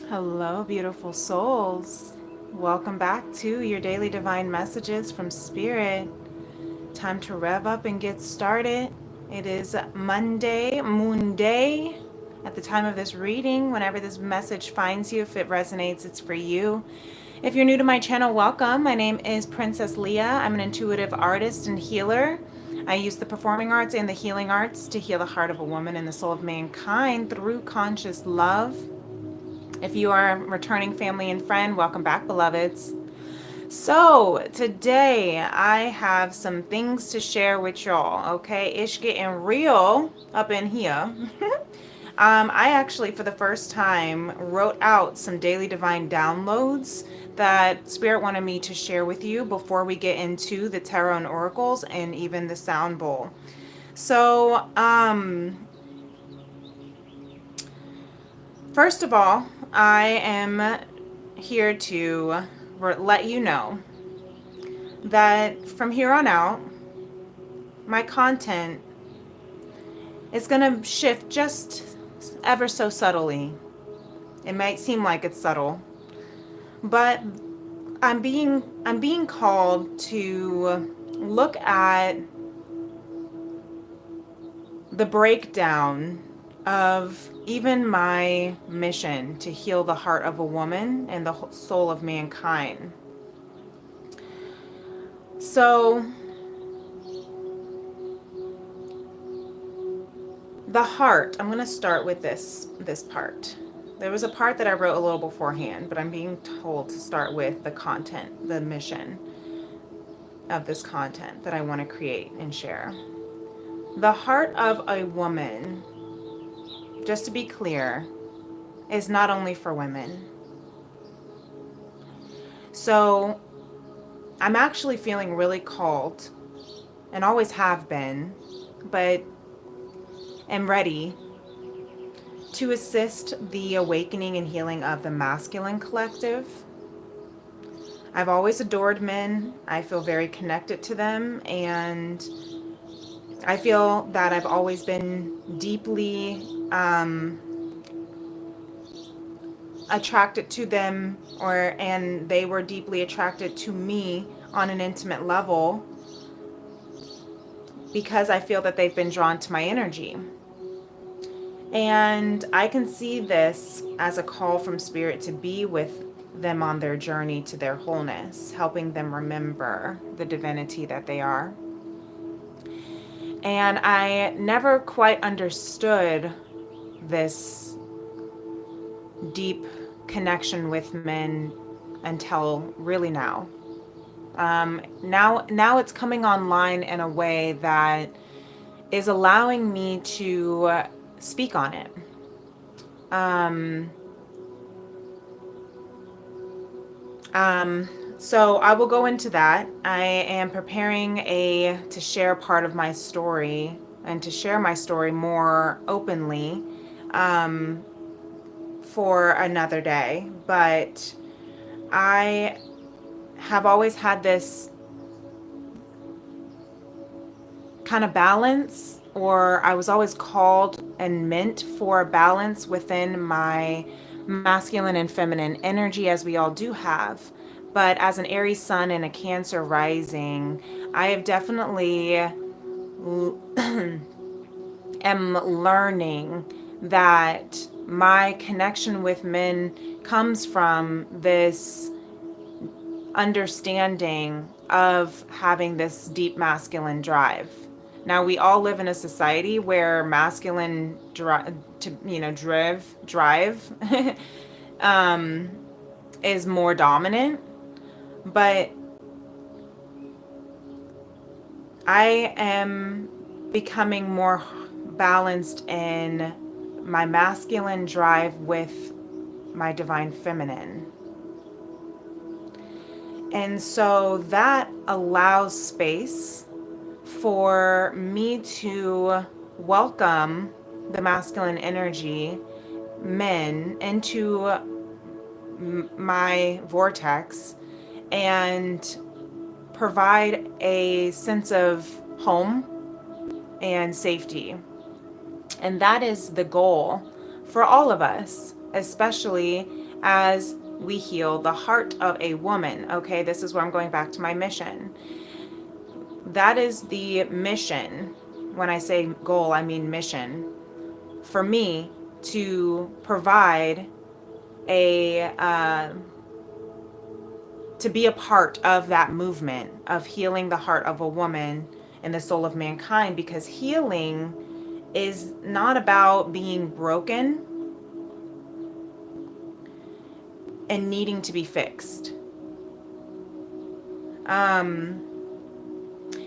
Hello, beautiful souls. Welcome back to your daily divine messages from Spirit. Time to rev up and get started. It is Monday, Moon Day. At the time of this reading, whenever this message finds you, if it resonates, it's for you. If you're new to my channel, welcome. My name is Princess Leah. I'm an intuitive artist and healer. I use the performing arts and the healing arts to heal the heart of a woman and the soul of mankind through conscious love. If you are a returning family and friend, welcome back, beloveds. So, today I have some things to share with y'all, okay? Ish getting real up in here. I actually, for the first time, wrote out some daily divine downloads that Spirit wanted me to share with you before we get into the tarot and oracles and even the sound bowl. So, first of all, I am here to let you know that from here on out, my content is going to shift just ever so subtly. It might seem like it's subtle, but I'm being called to look at the breakdown of even my mission to heal the heart of a woman and the soul of mankind. So, the heart, I'm going to start with this part. There was a part that I wrote a little beforehand, but I'm being told to start with the content, the mission of this content that I want to create and share. The heart of a woman, just to be clear, is not only for women. So I'm actually feeling really called, and always have been, but am ready to assist the awakening and healing of the masculine collective. I've always adored men. I feel very connected to them, and I feel that I've always been deeply attracted to them, and they were deeply attracted to me on an intimate level because I feel that they've been drawn to my energy. And I can see this as a call from Spirit to be with them on their journey to their wholeness, helping them remember the divinity that they are. And I never quite understood this deep connection with men until really now. Now it's coming online in a way that is allowing me to speak on it. So I will go into that. I am preparing to share part of my story and to share my story more openly for another day. But I have always had this kind of balance, or I was always called and meant for balance within my masculine and feminine energy, as we all do have. But as an Aries sun and a Cancer rising, I have definitely am learning that my connection with men comes from this understanding of having this deep masculine drive. Now, we all live in a society where masculine drive is more dominant, but I am becoming more balanced in my masculine drive with my divine feminine. And so that allows space for me to welcome the masculine energy, men, into my vortex and provide a sense of home and safety. And that is the goal for all of us. especially as we heal the heart of a woman. Okay, this is where I'm going back to my mission. That is the mission. When I say goal, I mean mission. For me to provide to be a part of that movement of healing the heart of a woman and the soul of mankind, because healing is not about being broken and needing to be fixed.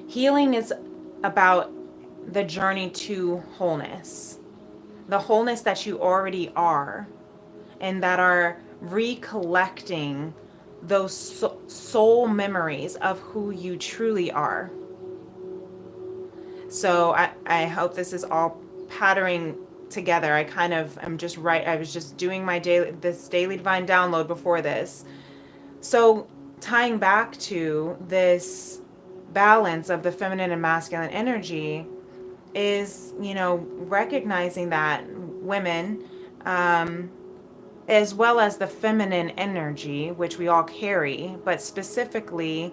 Healing is about the journey to wholeness, the wholeness that you already are, and that are recollecting those soul memories of who you truly are. So I hope this is all patterning together. I kind of am just right. I was just doing my daily divine download before this. So tying back to this balance of the feminine and masculine energy is, recognizing that women, as well as the feminine energy, which we all carry, but specifically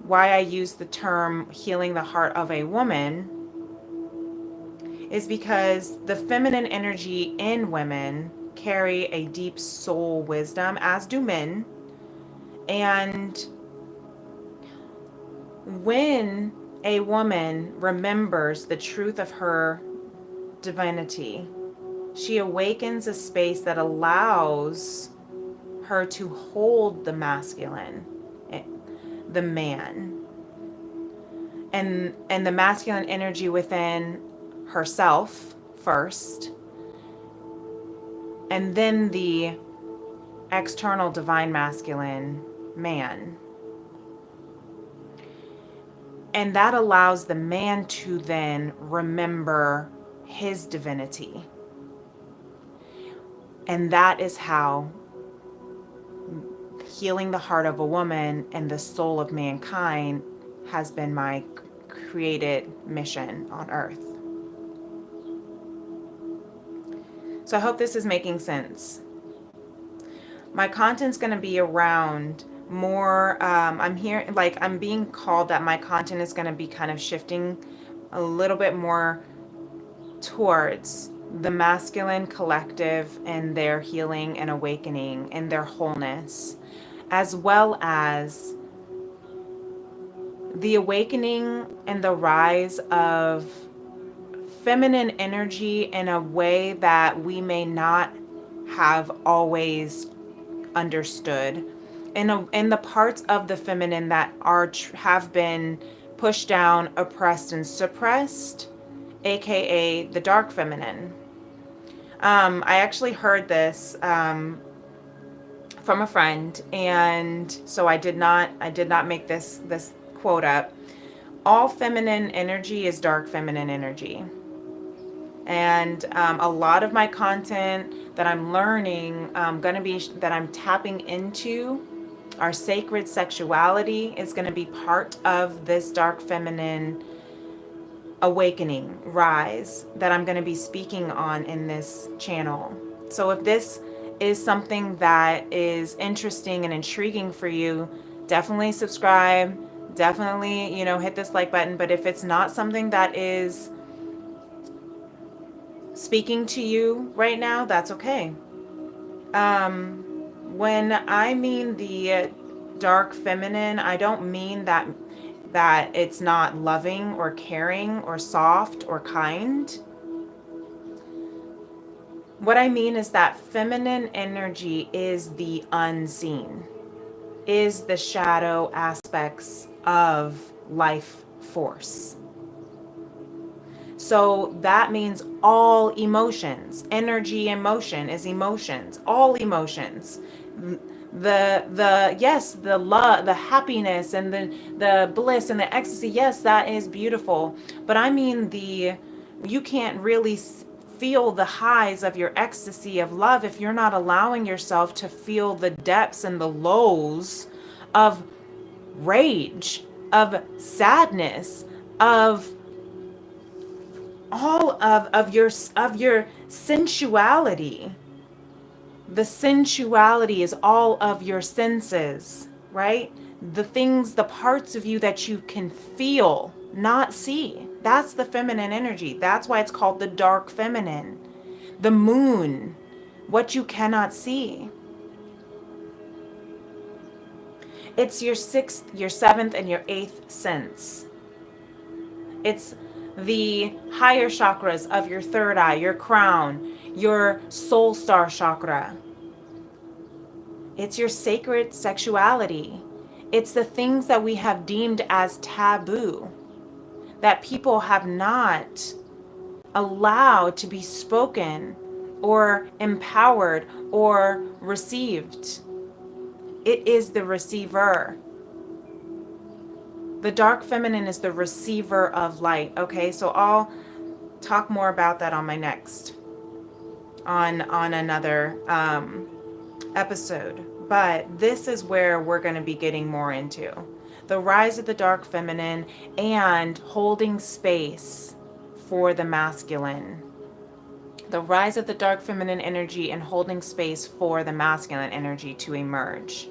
why I use the term healing the heart of a woman is because the feminine energy in women carry a deep soul wisdom, as do men. And when a woman remembers the truth of her divinity, she awakens a space that allows her to hold the masculine, the man, and the masculine energy within herself first, and then the external divine masculine man. And that allows the man to then remember his divinity. And that is how healing the heart of a woman and the soul of mankind has been my created mission on earth. So I hope this is making sense. My content's going to be around more, I'm being called that my content is going to be kind of shifting a little bit more towards the masculine collective and their healing and awakening and their wholeness, as well as the awakening and the rise of feminine energy in a way that we may not have always understood, in the parts of the feminine that have been pushed down, oppressed, and suppressed, aka the dark feminine. I actually heard this from a friend, and so I did not make this quote up. All feminine energy is dark feminine energy. And a lot of my content that I'm learning, that I'm tapping into, our sacred sexuality, is going to be part of this dark feminine awakening, rise, that I'm going to be speaking on in this channel. So if this is something that is interesting and intriguing for you, definitely subscribe. Definitely, hit this like button. But if it's not something that is speaking to you right now, that's okay. When I mean the dark feminine, I don't mean that it's not loving or caring or soft or kind. What I mean is that feminine energy is the unseen, is the shadow aspects of life force. So that means all emotions. Energy and motion is emotions. All emotions. The love, the happiness, and the bliss and the ecstasy. Yes, that is beautiful. But I mean you can't really feel the highs of your ecstasy of love if you're not allowing yourself to feel the depths and the lows of rage, of sadness, of all of your sensuality. The sensuality is all of your senses, right? The things, the parts of you that you can feel, not see. That's the feminine energy. That's why it's called the dark feminine. The moon, what you cannot see. It's your sixth, your seventh, and your eighth sense. It's the higher chakras of your third eye, your crown, your soul star chakra. It's your sacred sexuality. It's the things that we have deemed as taboo, that people have not allowed to be spoken or empowered or received. It is the receiver. The dark feminine is the receiver of light. Okay, so I'll talk more about that on my next, on another episode. But this is where we're going to be getting more into the rise of the dark feminine and holding space for the masculine. The rise of the dark feminine energy and holding space for the masculine energy to emerge.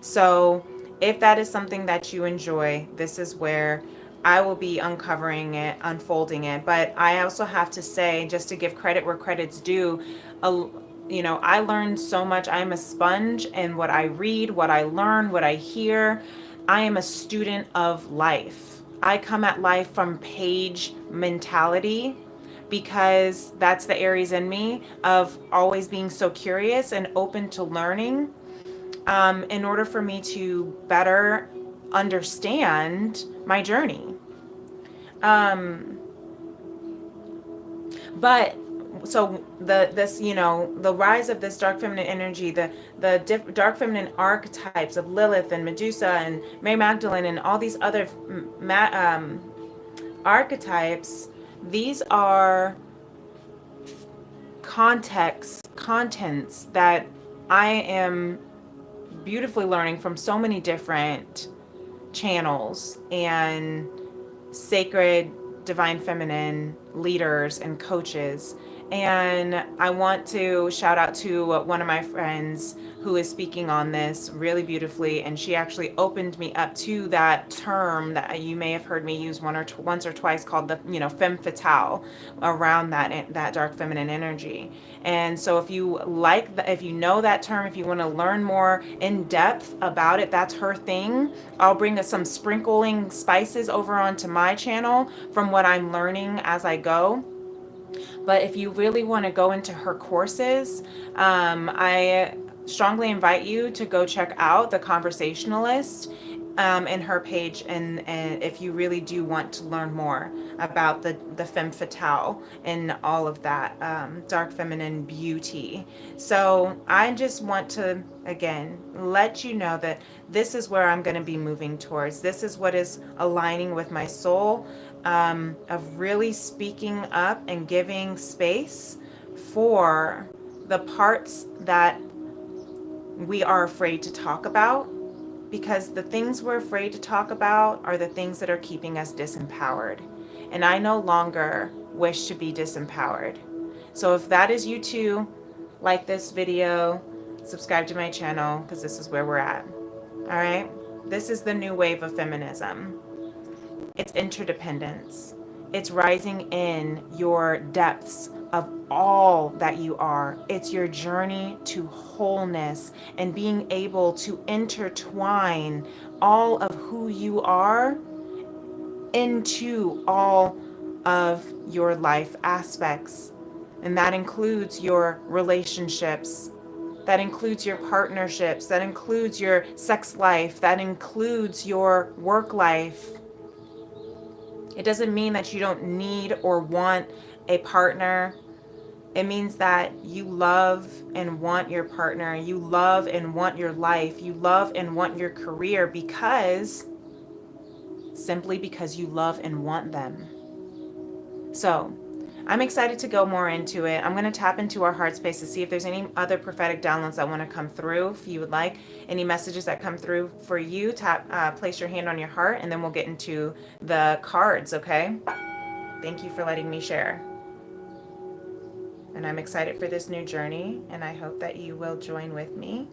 So if that is something that you enjoy, this is where I will be uncovering it, unfolding it. But I also have to say, just to give credit where credit's due, I learned so much. I'm a sponge, and what I read, what I learn, what I hear, I am a student of life. I come at life from page mentality, because that's the Aries in me of always being so curious and open to learning, in order for me to better understand my journey. But so the rise of this dark feminine energy, the dark feminine archetypes of Lilith and Medusa and Mary Magdalene and all these other archetypes, these are contents that I am beautifully learning from so many different channels and sacred divine feminine leaders and coaches. And I want to shout out to one of my friends who is speaking on this really beautifully, and she actually opened me up to that term that you may have heard me use once or twice, called the femme fatale, around that dark feminine energy. And so if you if you know that term, if you want to learn more in depth about it, that's her thing. I'll bring some sprinkling spices over onto my channel from what I'm learning as I go. But if you really want to go into her courses, I strongly invite you to go check out The Conversationalist, in her page, and if you really do want to learn more about the femme fatale and all of that dark feminine beauty. So I just want to again let you know that this is where I'm going to be moving towards. This is what is aligning with my soul, of really speaking up and giving space for the parts that we are afraid to talk about, because the things we're afraid to talk about are the things that are keeping us disempowered. And I no longer wish to be disempowered. So if that is you too, like this video, subscribe to my channel, because this is where we're at. All right? This is the new wave of feminism. It's interdependence. It's rising in your depths of all that you are. It's your journey to wholeness and being able to intertwine all of who you are into all of your life aspects. And that includes your relationships, that includes your partnerships, that includes your sex life, that includes your work life. It doesn't mean that you don't need or want a partner. It means that you love and want your partner. You love and want your life. You love and want your career simply because you love and want them. So I'm excited to go more into it. I'm going to tap into our heart space to see if there's any other prophetic downloads that want to come through. If you would like any messages that come through for you, place your hand on your heart, and then we'll get into the cards, okay? Thank you for letting me share. And I'm excited for this new journey, and I hope that you will join with me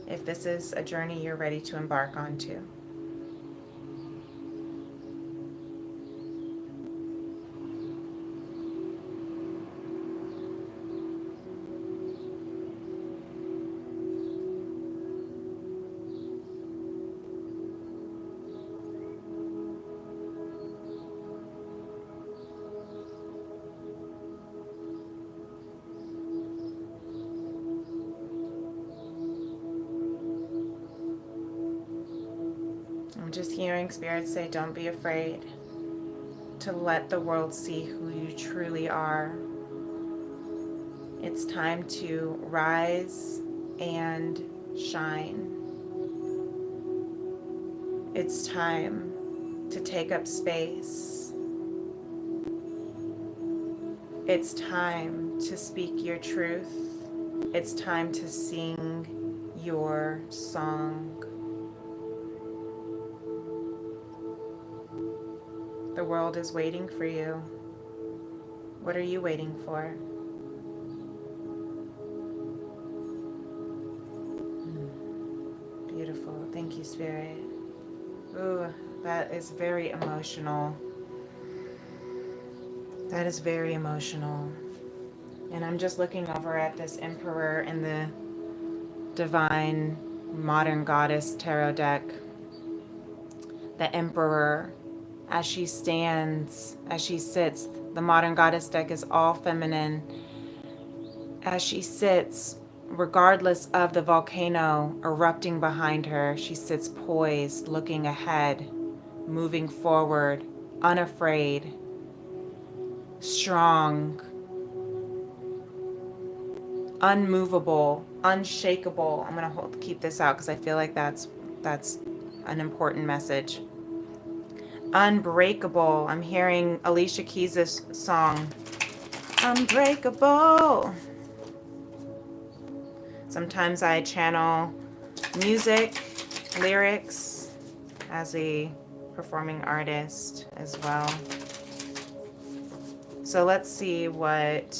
if this is a journey you're ready to embark onto. I'm just hearing Spirit say, don't be afraid to let the world see who you truly are. It's time to rise and shine. It's time to take up space. It's time to speak your truth. It's time to sing your song. The world is waiting for you. What are you waiting for? Beautiful. Thank you, Spirit. Ooh, that is very emotional. That is very emotional. And I'm just looking over at this Emperor in the Divine Modern Goddess Tarot deck. The Emperor, as she stands, as she sits, the Modern Goddess deck is all feminine. As she sits, regardless of the volcano erupting behind her, she sits poised, looking ahead, moving forward, unafraid, strong, unmovable, unshakable. I'm going to keep this out because I feel like that's an important message. Unbreakable. I'm hearing Alicia Keys' song, Unbreakable. Sometimes I channel music, lyrics as a performing artist as well. So let's see what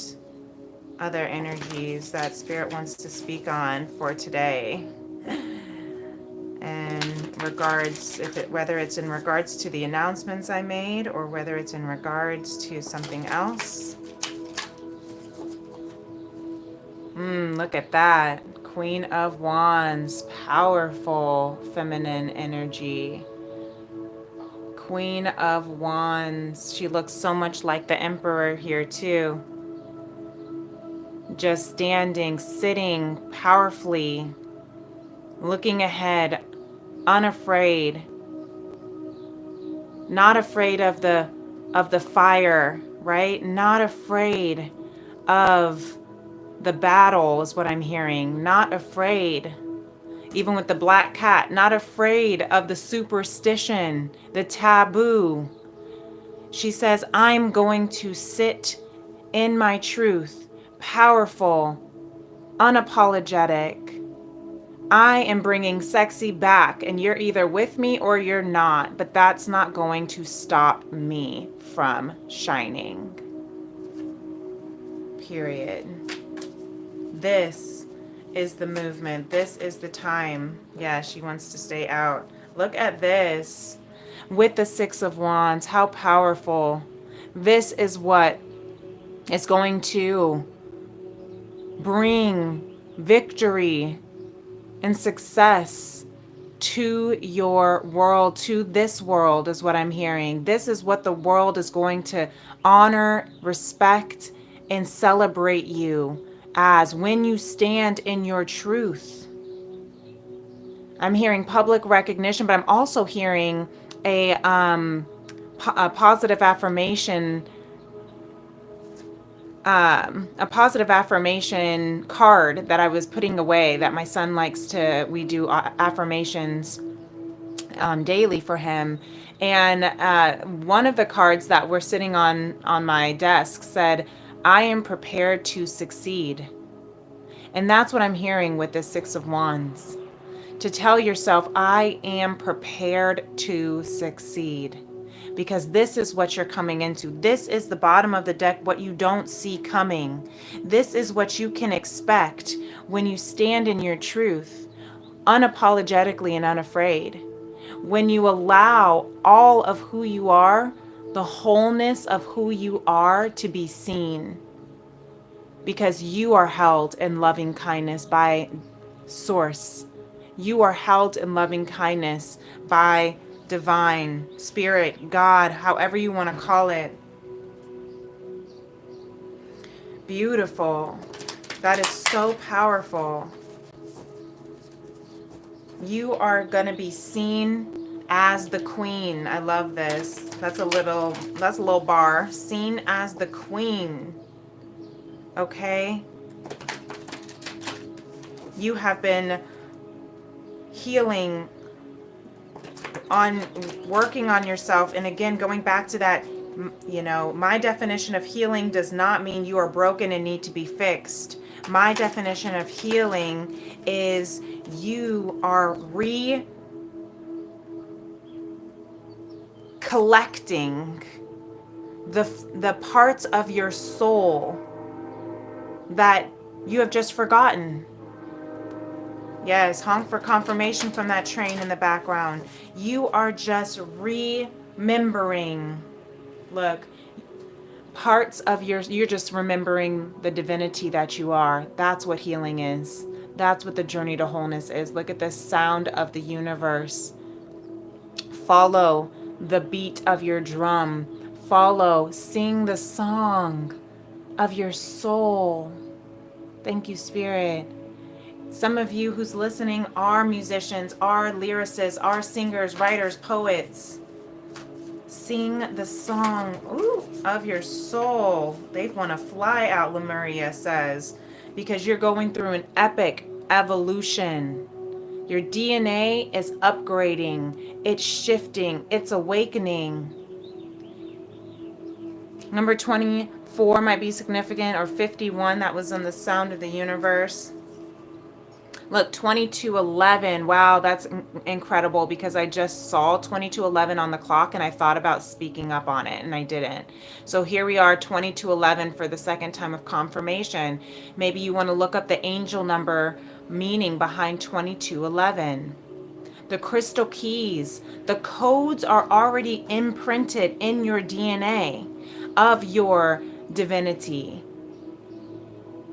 other energies that Spirit wants to speak on for today. And regards, whether it's in regards to the announcements I made or whether it's in regards to something else. Look at that. Queen of Wands, powerful feminine energy. Queen of Wands. She looks so much like the Emperor here too. Just standing, sitting powerfully, looking ahead, unafraid. Not afraid of the fire, right? Not afraid of the battle is what I'm hearing. Not afraid. Even with the black cat, not afraid of the superstition, the taboo. She says, I'm going to sit in my truth, powerful, unapologetic. I am bringing sexy back, and you're either with me or you're not, but that's not going to stop me from shining. Period. This is the movement. This is the time. Yeah, she wants to stay out. Look at this. With the Six of Wands, how powerful. This is what is going to bring victory and success to your world, to this world is what I'm hearing. This is what the world is going to honor, respect, and celebrate you as when you stand in your truth. I'm hearing public recognition, but I'm also hearing a positive affirmation, a positive affirmation card that I was putting away that my son likes to, we do affirmations daily for him. And one of the cards that were sitting on my desk said, I am prepared to succeed. And that's what I'm hearing with this Six of Wands. To tell yourself, I am prepared to succeed. because this is what you're coming into. This is the bottom of the deck, what you don't see coming. This is what you can expect when you stand in your truth, unapologetically and unafraid. When you allow all of who you are, the wholeness of who you are, to be seen, because you are held in loving kindness by Source. You are held in loving kindness by divine, spirit, God, however you want to call it. Beautiful. That is so powerful. You are going to be seen as the queen. I love this. That's a little bar. Seen as the queen. Okay? You have been healing, on working on yourself. And again, going back to that, my definition of healing does not mean you are broken and need to be fixed. My definition of healing is you are collecting the parts of your soul that you have just forgotten. Yes, honk for confirmation from that train in the background. You are just remembering. Look, parts of you're just remembering the divinity that you are. That's what healing is. That's what the journey to wholeness is. Look at the sound of the universe. Follow the beat of your drum. Sing the song of your soul. Thank you, Spirit. Some of you who's listening are musicians, are lyricists, are singers, writers, poets. Sing the song of your soul. They want to fly out, Lemuria says, because you're going through an epic evolution. Your DNA is upgrading. It's shifting. It's awakening. Number 24 might be significant, or 51. That was on the sound of the universe. Look, 2211. Wow, that's incredible, because I just saw 2211 on the clock and I thought about speaking up on it and I didn't. So here we are, 2211 for the second time of confirmation. Maybe you want to look up the angel number meaning behind 2211. The crystal keys, the codes are already imprinted in your DNA of your divinity.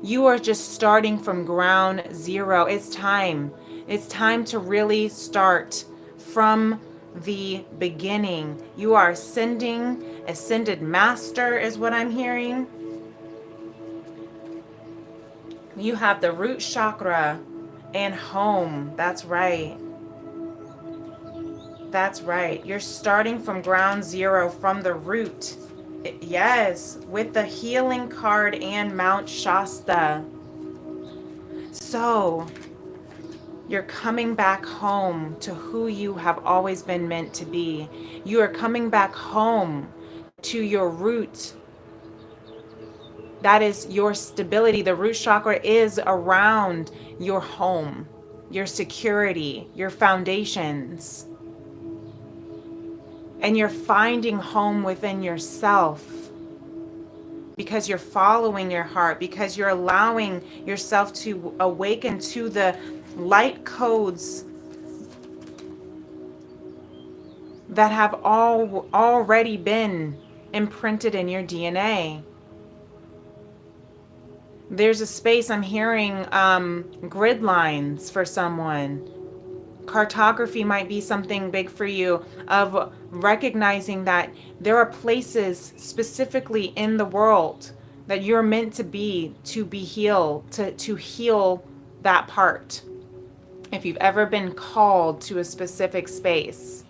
You are just starting from ground zero. It's time. It's time to really start from the beginning. You are ascended master is what I'm hearing. You have the root chakra and home. That's right. That's right. You're starting from ground zero, from the root. Yes, with the healing card and Mount Shasta. So, you're coming back home to who you have always been meant to be. You are coming back home to your root. That is your stability. The root chakra is around your home, your security, your foundations. And you're finding home within yourself, because you're following your heart, because you're allowing yourself to awaken to the light codes that have already been imprinted in your DNA. There's a space, I'm hearing grid lines for someone. Cartography might be something big for you, of recognizing that there are places specifically in the world that you're meant to be healed, to heal that part. If you've ever been called to a specific space,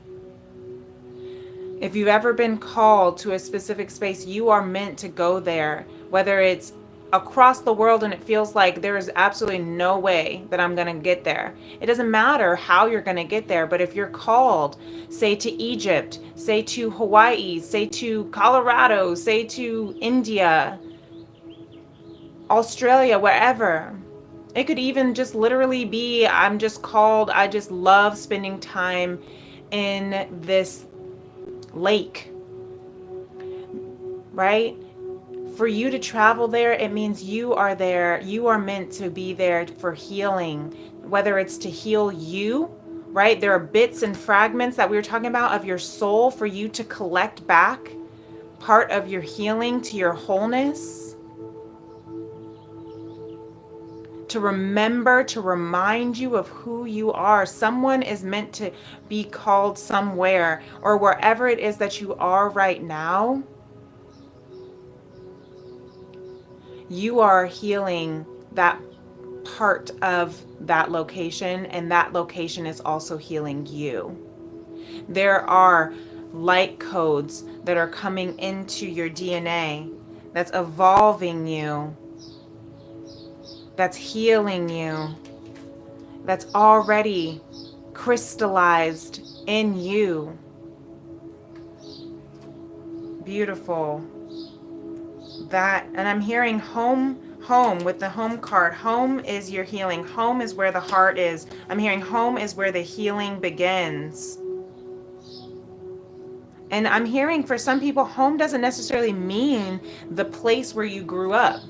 you are meant to go there, whether it's across the world and it feels like there is absolutely no way that I'm going to get there. It doesn't matter how you're going to get there, but if you're called, say to Egypt, say to Hawaii, say to Colorado, say to India, Australia, wherever. It could even just literally be, I'm just called, I just love spending time in this lake. right? For you to travel there, it means you are there. You are meant to be there for healing, whether it's to heal you, right? There are bits and fragments that we were talking about of your soul for you to collect back, part of your healing to your wholeness, to remember, to remind you of who you are. Someone is meant to be called somewhere, or wherever it is that you are right now. You are healing that part of that location, and that location is also healing you. There are light codes that are coming into your DNA that's evolving you, that's healing you, that's already crystallized in you. Beautiful. That, and I'm hearing home with the home card. Home is your healing. Home is where the heart is. I'm hearing home is where the healing begins. And I'm hearing for some people, home doesn't necessarily mean the place where you grew up.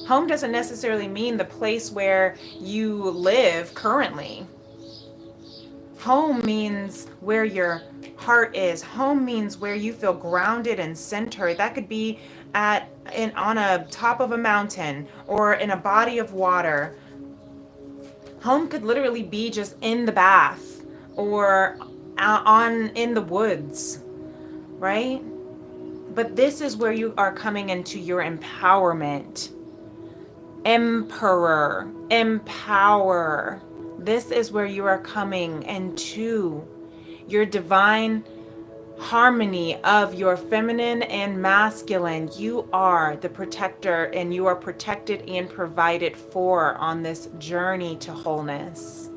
Home doesn't necessarily mean the place where you live currently. Home means where your heart is. Home means where you feel grounded and centered. That could be on a top of a mountain or in a body of water. Home could literally be just in the bath or in the woods, right? But this is where you are coming into your empowerment. Emperor, empower. This is where you are coming into your divine harmony of your feminine and masculine. You are the protector, and you are protected and provided for on this journey to wholeness.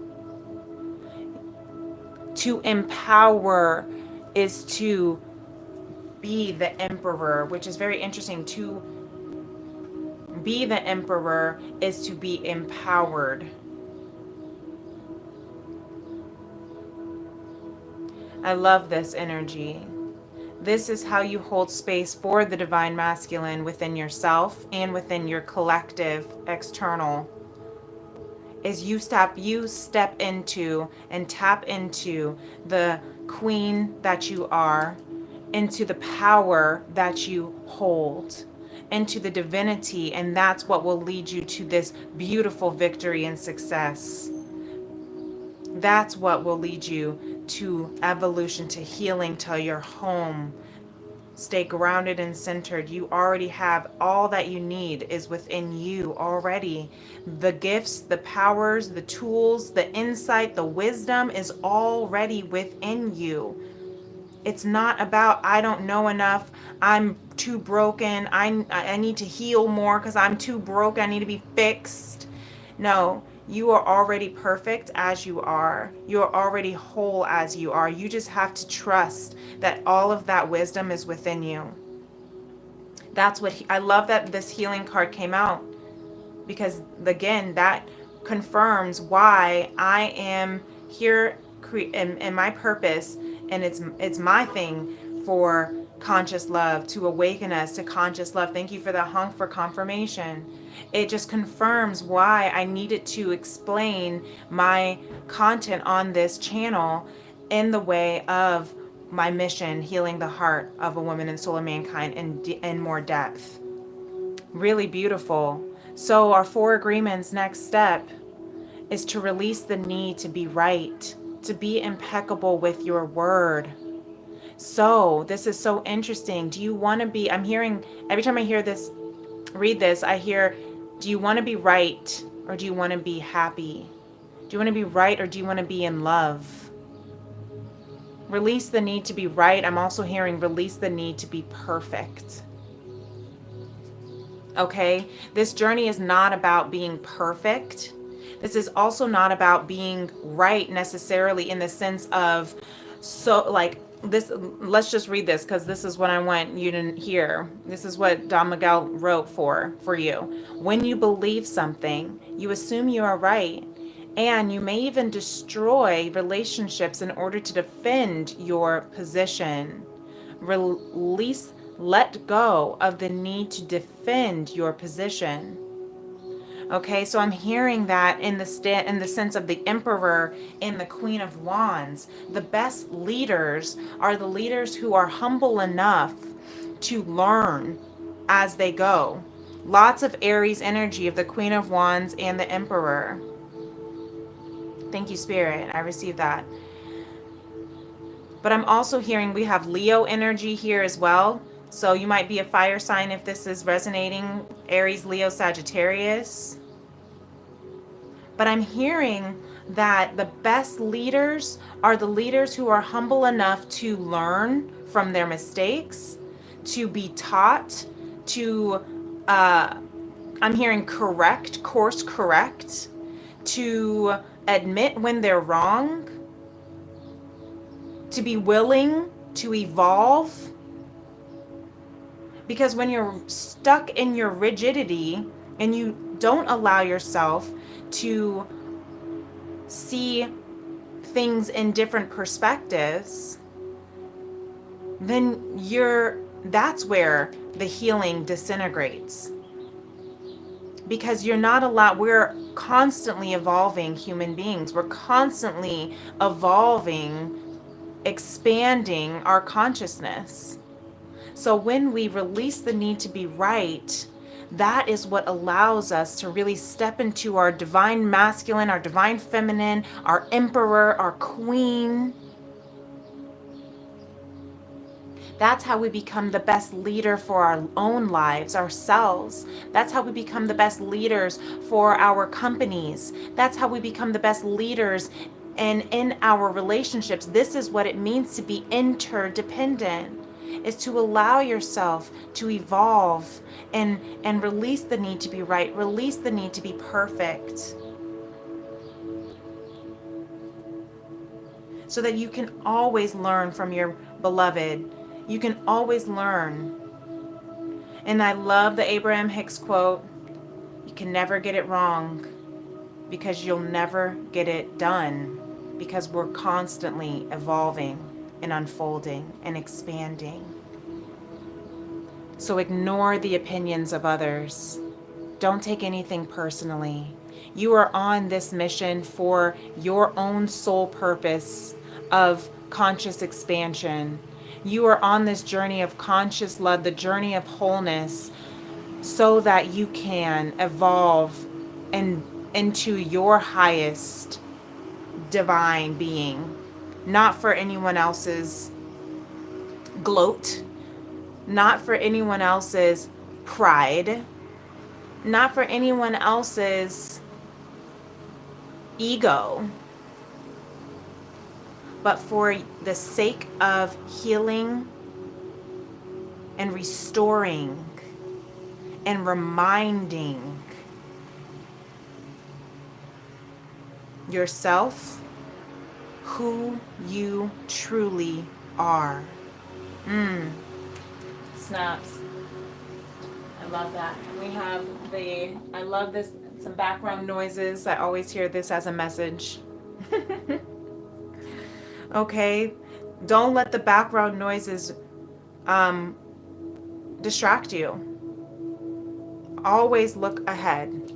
To empower is to be the emperor, which is very interesting. To be the emperor is to be empowered. I love this energy. This is how you hold space for the divine masculine within yourself and within your collective external. Is you step into and tap into the queen that you are, into the power that you hold, into the divinity, and that's what will lead you to this beautiful victory and success. That's what will lead you to evolution, to healing, to your home. Stay grounded and centered. You already have all that you need is within you already. The gifts, the powers, the tools, the insight, the wisdom is already within you. It's not about, I don't know enough, I'm too broken, I need to heal more because I'm too broke, I need to be fixed. No, you are already perfect as you are. You are already whole as you are. You just have to trust that all of that wisdom is within you. That's what I love that this healing card came out, because again, that confirms why I am here in my purpose, and it's my thing for conscious love, to awaken us to conscious love. Thank you for the honk for confirmation. It just confirms why I needed to explain my content on this channel in the way of my mission, healing the heart of a woman and soul of mankind in more depth. Really beautiful. So our 4 agreements, next step is to release the need to be right, to be impeccable with your word. So this is so interesting. Do you want to be, I'm hearing, every time I hear this, read this, I hear, do you want to be right or do you want to be happy? Do you want to be right or do you want to be in love? Release the need to be right. I'm also hearing release the need to be perfect. Okay? This journey is not about being perfect. This is also not about being right necessarily in the sense of, so like this, let's just read this because this is what I want you to hear. This is what Don Miguel wrote for you. When you believe something, you assume you are right, and you may even destroy relationships in order to defend your position. Release Let go of the need to defend your position. Okay, so I'm hearing that in the sense of the Emperor and the Queen of Wands. The best leaders are the leaders who are humble enough to learn as they go. Lots of Aries energy of the Queen of Wands and the Emperor. Thank you, Spirit. I received that. But I'm also hearing we have Leo energy here as well. So you might be a fire sign if this is resonating. Aries, Leo, Sagittarius. But I'm hearing that the best leaders are the leaders who are humble enough to learn from their mistakes, to be taught, to, I'm hearing course correct, to admit when they're wrong, to be willing to evolve. Because when you're stuck in your rigidity and you don't allow yourself to see things in different perspectives, then that's where the healing disintegrates. Because you're not allowed, we're constantly evolving human beings. We're constantly evolving, expanding our consciousness. So when we release the need to be right, that is what allows us to really step into our divine masculine, our divine feminine, our emperor, our queen. That's how we become the best leader for our own lives, ourselves. That's how we become the best leaders for our companies. That's how we become the best leaders in our relationships. This is what it means to be interdependent, is to allow yourself to evolve and release the need to be right, release the need to be perfect, so that you can always learn from your beloved. You can always learn. And I love the Abraham Hicks quote, you can never get it wrong because you'll never get it done, because we're constantly evolving and unfolding and expanding. So ignore the opinions of others. Don't take anything personally. You are on this mission for your own soul purpose of conscious expansion. You are on this journey of conscious love, the journey of wholeness, so that you can evolve into your highest divine being, not for anyone else's gloat, not for anyone else's pride, not for anyone else's ego, but for the sake of healing and restoring and reminding yourself who you truly are. Snaps. I love that. We have I love this, some background noises. I always hear this as a message. Okay, don't let the background noises distract you. Always look ahead.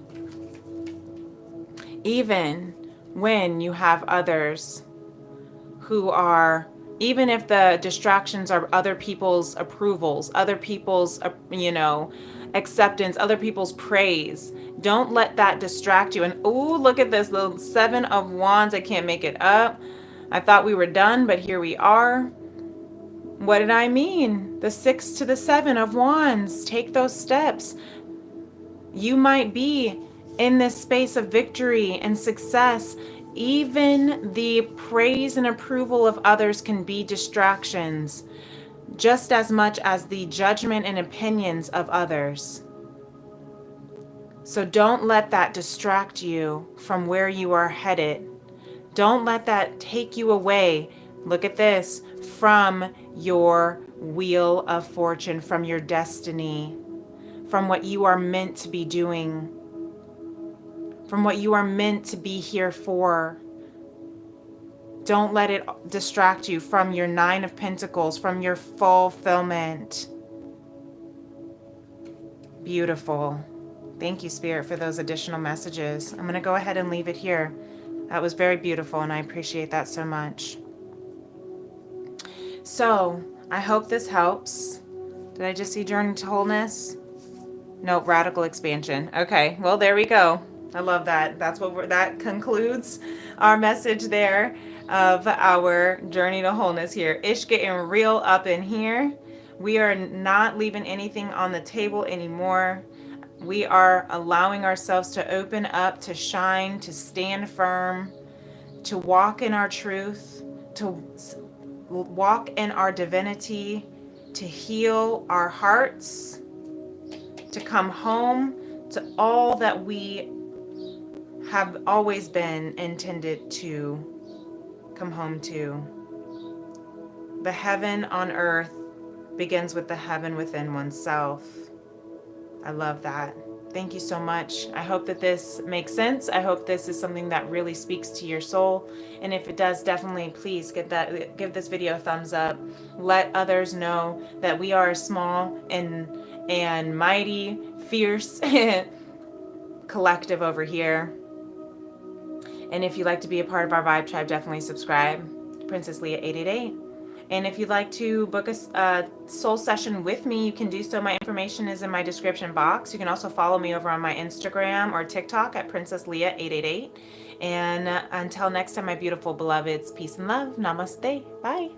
Even when you have others who are, even if the distractions are other people's approvals, other people's, acceptance, other people's praise, don't let that distract you. And ooh, look at this little 7 of Wands. I can't make it up. I thought we were done, but here we are. What did I mean? The 6 to the 7 of Wands. Take those steps. You might be in this space of victory and success. Even the praise and approval of others can be distractions, just as much as the judgment and opinions of others. So don't let that distract you from where you are headed. Don't let that take you away. Look at this, from your wheel of fortune, from your destiny, from what you are meant to be doing, from what you are meant to be here for. Don't let it distract you from your 9 of Pentacles, from your fulfillment. Beautiful. Thank you, Spirit, for those additional messages. I'm going to go ahead and leave it here. That was very beautiful, and I appreciate that so much. So, I hope this helps. Did I just see Journey to Wholeness? Nope, Radical Expansion. Okay, well, there we go. I love that. That concludes our message there of our Journey to Wholeness here. Ish getting real up in here. We are not leaving anything on the table anymore. We are allowing ourselves to open up, to shine, to stand firm, to walk in our truth, to walk in our divinity, to heal our hearts, to come home to all that we have always been intended to come home to. The heaven on earth begins with the heaven within oneself. I love that. Thank you so much. I hope that this makes sense. I hope this is something that really speaks to your soul. And if it does, definitely please give this video a thumbs up. Let others know that we are a small and mighty, fierce collective over here. And if you'd like to be a part of our Vibe Tribe, definitely subscribe. Princess Leah 888. And if you'd like to book a soul session with me, you can do so. My information is in my description box. You can also follow me over on my Instagram or TikTok at Princess Leah 888. And until next time, my beautiful beloveds, peace and love. Namaste. Bye.